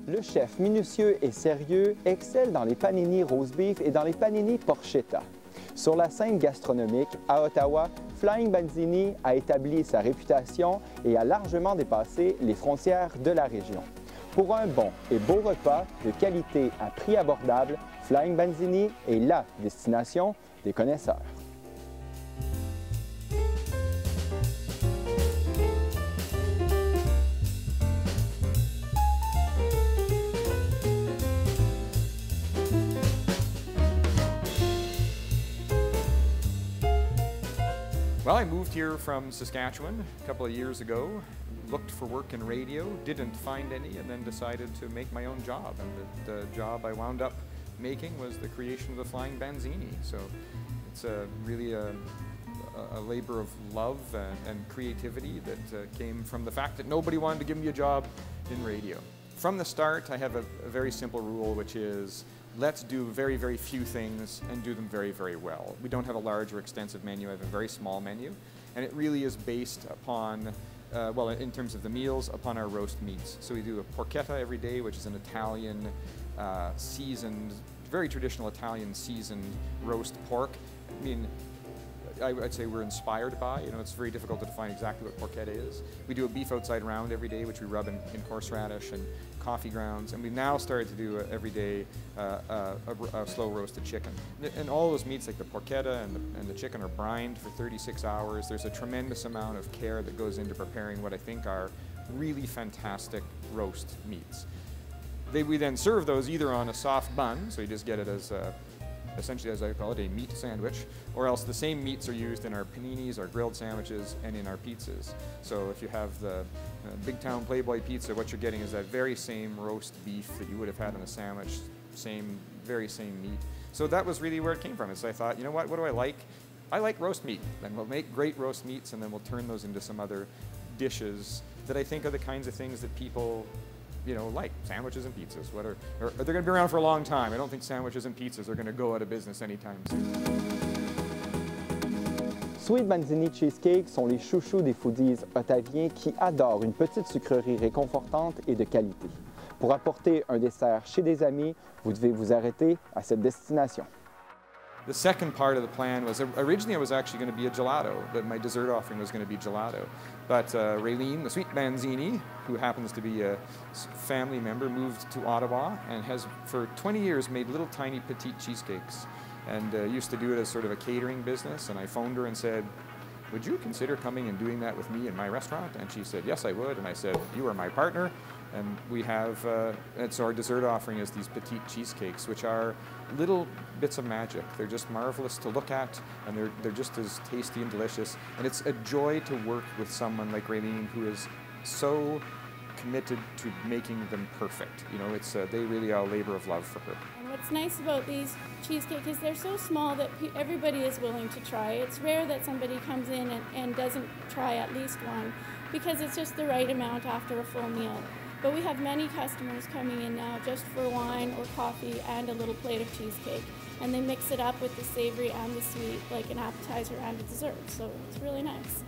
Le chef minutieux et sérieux excelle dans les panini roast beef et dans les panini porchetta. Sur la scène gastronomique, à Ottawa, Flying Banzini a établi sa réputation et a largement dépassé les frontières de la région. Pour un bon et beau repas de qualité à prix abordable, Flying Banzini est la destination des connaisseurs. Well, I moved here from Saskatchewan a couple of years ago, looked for work in radio, didn't find any, and then decided to make my own job. And the job I wound up making was the creation of the Flying Banzini. So it's really a labor of love and creativity that came from the fact that nobody wanted to give me a job in radio. From the start, I have a very simple rule, which is let's do very, very few things and do them very, very well. We don't have a large or extensive menu. I have a very small menu, and it really is based upon, well, in terms of the meals, upon our roast meats. So we do a porchetta every day, which is an Italian seasoned, very traditional Italian seasoned roast pork. I mean, I'd say we're inspired by. You know, it's very difficult to define exactly what porchetta is. We do a beef outside round every day, which we rub in horseradish and coffee grounds, and we've now started to do every day a slow roasted chicken. And all those meats, like the porchetta and the chicken, are brined for 36 hours. There's a tremendous amount of care that goes into preparing what I think are really fantastic roast meats. We then serve those either on a soft bun, so you just get it as essentially, as I call it, a meat sandwich, or else the same meats are used in our paninis, our grilled sandwiches, and in our pizzas. So if you have the Big Town Playboy pizza, what you're getting is that very same roast beef that you would have had in a sandwich, very same meat. So that was really where it came from. So I thought, you know what do I like? I like roast meat. Then we'll make great roast meats, and then we'll turn those into some other dishes that I think are the kinds of things that people like sandwiches and pizzas. They're going to be around for a long time. I don't think sandwiches and pizzas are going to go out of business anytime soon. Sweet Banzini Cheesecake sont les chouchous des foodies ottaviens qui adorent une petite sucrerie réconfortante et de qualité. Pour apporter un dessert chez des amis, vous devez vous arrêter à cette destination. The second part of the plan was, originally I was actually going to be a gelato, that my dessert offering was going to be gelato. But Raylene, the Sweet Banzini, who happens to be a family member, moved to Ottawa and has for 20 years made little tiny petite cheesecakes, and used to do it as sort of a catering business. And I phoned her and said, would you consider coming and doing that with me in my restaurant? And she said, yes, I would. And I said, you are my partner. And we have, and so our dessert offering is these petite cheesecakes, which are little bits of magic. They're just marvelous to look at, and they're just as tasty and delicious. And it's a joy to work with someone like Raylene, who is so committed to making them perfect. You know, they really are a labor of love for her. And what's nice about these cheesecakes is they're so small that everybody is willing to try. It's rare that somebody comes in and doesn't try at least one, because it's just the right amount after a full meal. But we have many customers coming in now just for wine or coffee and a little plate of cheesecake. And they mix it up with the savory and the sweet, like an appetizer and a dessert. So it's really nice.